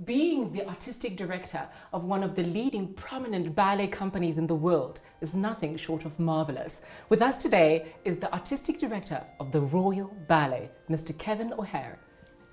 Being the artistic director of one of the leading prominent ballet companies in the world is nothing short of marvelous. With us today is the artistic director of the Royal Ballet, Mr. Kevin OHare.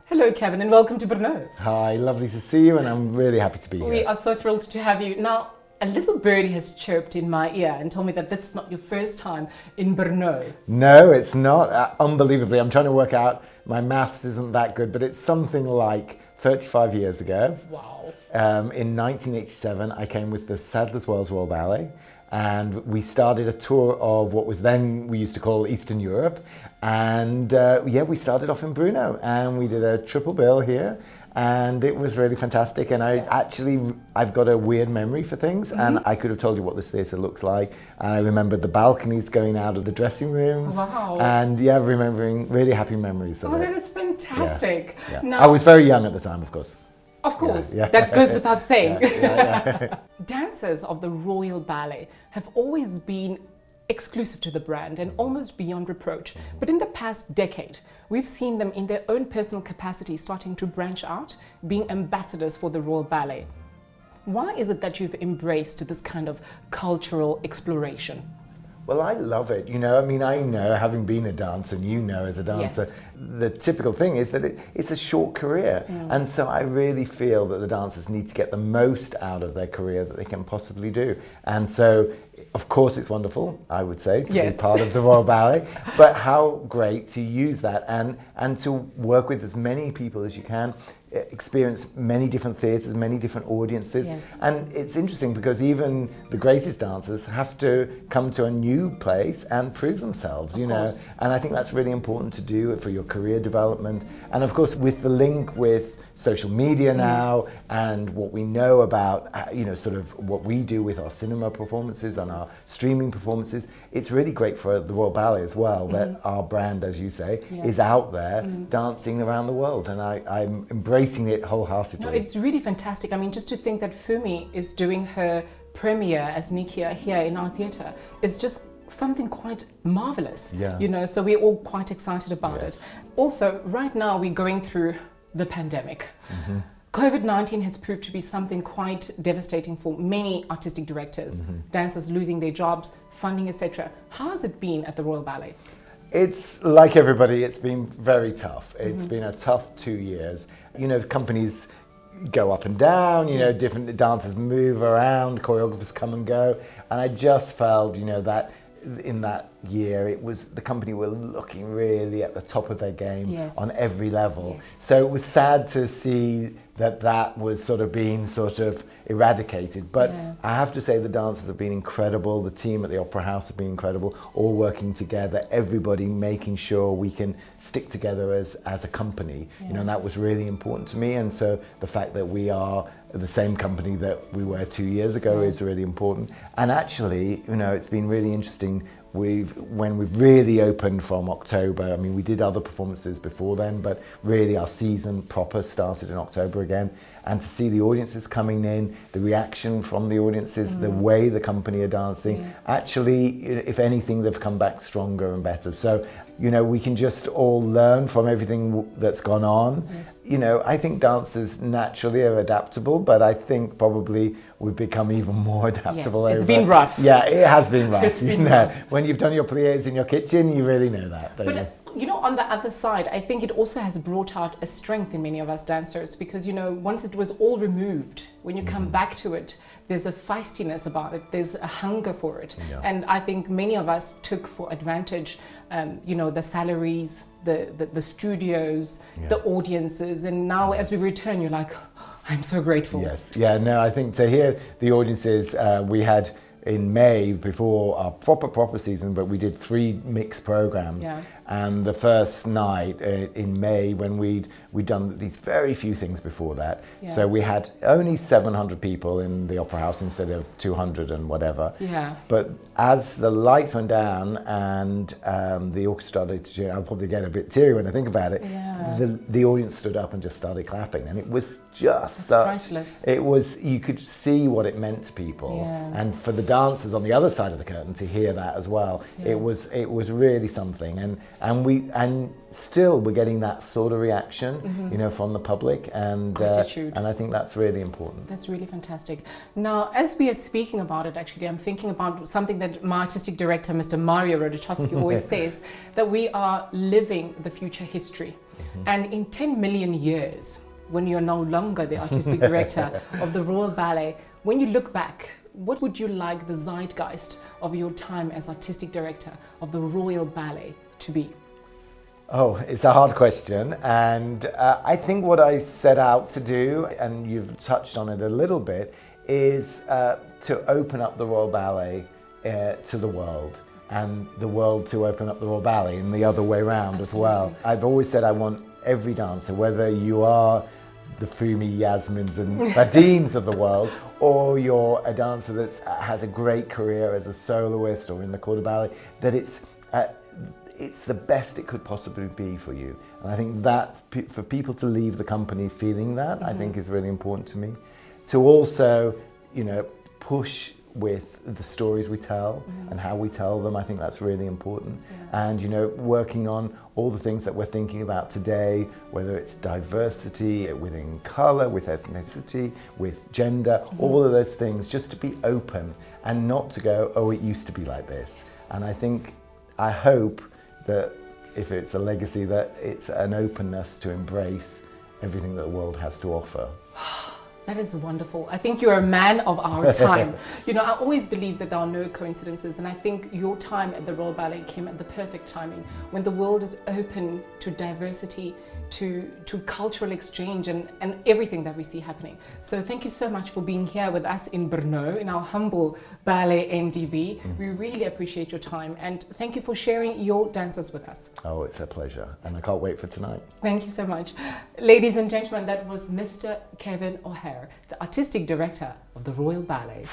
Hello, Kevin, and welcome to Brno. Hi, lovely to see you, and I'm really happy to be here. We are so thrilled to have you. Now, a little birdie has chirped in my ear and told me that this is not your first time in Brno. No, it's not. Unbelievably, I'm trying to work out, my maths isn't that good, but it's something like 35 years ago. Wow. In 1987, I came with the Sadler's Wells Royal Ballet, and we started a tour of what was then we used to call Eastern Europe. And we started off in Brno, and we did a triple bill here. And it was really fantastic, and I've got a weird memory for things, and I could have told you what this theatre looks like. And I remember the balconies going out of the dressing rooms. Wow. And remembering really happy memories of it. Oh, that is fantastic. Yeah. Now, I was very young at the time, of course. Of course, Yeah. that goes without saying. Yeah. Dancers of the Royal Ballet have always been exclusive to the brand and almost beyond reproach. But in the past decade, we've seen them in their own personal capacity starting to branch out, being ambassadors for the Royal Ballet. Why is it that you've embraced this kind of cultural exploration? Well, I love it. I know, having been a dancer, and you know as a dancer, the typical thing is that it's a short career. And so I really feel that the dancers need to get the most out of their career that they can possibly do. And so, of course, it's wonderful, I would say, to be part of the Royal Ballet, but how great to use that and to work with as many people as you can, experience many different theatres, many different audiences. Yes. And it's interesting because even the greatest dancers have to come to a new place and prove themselves, you know. And I think that's really important to do for your career development. And of course, with the link with social media now and what we know about, sort of what we do with our cinema performances and our streaming performances, it's really great for the Royal Ballet as well that our brand, as you say, is out there dancing around the world, and I'm embracing it wholeheartedly. No, it's really fantastic. I mean, just to think that Fumi is doing her premiere as Nikia here in our theatre is just something quite marvelous, so we're all quite excited about it. Also, right now we're going through the pandemic. COVID-19 has proved to be something quite devastating for many artistic directors, dancers losing their jobs, funding, etc. How has it been at the Royal Ballet? It's like everybody, it's been very tough. It's been a tough 2 years. Companies go up and down, different dancers move around, choreographers come and go. And I just felt, that in that year, the company were looking really at the top of their game on every level. So it was sad to see that was being eradicated. But I have to say the dancers have been incredible. The team at the Opera House have been incredible, all working together, everybody making sure we can stick together as a company. And that was really important to me. And so the fact that we are the same company that we were 2 years ago is really important. And actually, it's been really interesting. When we've really opened from October, we did other performances before then, but really our season proper started in October again. And to see the audiences coming in, the reaction from the audiences, the way the company are dancing, actually, if anything, they've come back stronger and better. So, we can just all learn from everything that's gone on. I think dancers naturally are adaptable, but I think probably we've become even more adaptable. It's been rough. Yeah, it has been rough. It's been rough. When you've done your pliés in your kitchen, you really know that, don't you? On the other side, I think it also has brought out a strength in many of us dancers because, once it was all removed, when you come back to it, there's a feistiness about it, there's a hunger for it. And I think many of us took for advantage, the salaries, the studios, the audiences, and now as we return, you're like, I'm so grateful. Yes, I think to hear the audiences, we had in May before our proper season, but we did 3 mixed programs. And the first night in May, when we'd done these very few things before that, so we had only 700 people in the Opera House instead of 200 and whatever. But as the lights went down and the orchestra started to, I'll probably get a bit teary when I think about it, the audience stood up and just started clapping, and it was just priceless. It was, you could see what it meant to people, and for the dancers on the other side of the curtain to hear that as well. It was really something, and still we're getting that sort of reaction, you know, from the public, and I think that's really important. That's really fantastic. Now, as we are speaking about it, actually, I'm thinking about something that my artistic director, Mr. Mario Rodachowski, always says, that we are living the future history. And in 10 million years, when you're no longer the artistic director of the Royal Ballet, when you look back, what would you like the zeitgeist of your time as artistic director of the Royal Ballet to be? Oh, it's a hard question, and I think what I set out to do, and you've touched on it a little bit, is to open up the Royal Ballet to the world, and the world to open up the Royal Ballet, and the other way around as well. I've always said I want every dancer, whether you are the Fumi, Yasmins and Vadims of the world, or you're a dancer that has a great career as a soloist or in the corps de ballet, that it's the best it could possibly be for you. And I think that for people to leave the company feeling that, I think is really important to me. To also, you know, push with the stories we tell and how we tell them, I think that's really important. And, you know, working on all the things that we're thinking about today, whether it's diversity within color, with ethnicity, with gender, all of those things, just to be open and not to go, oh, it used to be like this. And I hope that if it's a legacy, that it's an openness to embrace everything that the world has to offer. That is wonderful. I think you're a man of our time. You know, I always believe that there are no coincidences, and I think your time at the Royal Ballet came at the perfect timing, when the world is open to diversity, to cultural exchange and everything that we see happening. So thank you so much for being here with us in Brno, in our humble Ballet NDB. We really appreciate your time, and thank you for sharing your dances with us. Oh, it's a pleasure, and I can't wait for tonight. Thank you so much. Ladies and gentlemen, that was Mr. Kevin OHare, the Artistic Director of the Royal Ballet.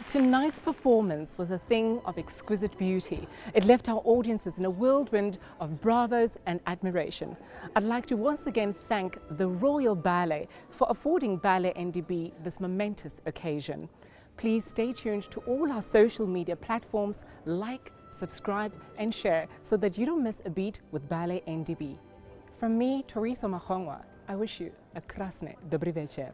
Tonight's performance was a thing of exquisite beauty. It left our audiences in a whirlwind of bravos and admiration. I'd like to once again thank the Royal Ballet for affording Ballet NDB this momentous occasion. Please stay tuned to all our social media platforms, like, subscribe and share so that you don't miss a beat with Ballet NDB. From me, Thoriso Magongwa, I wish you a krasny dobry večer.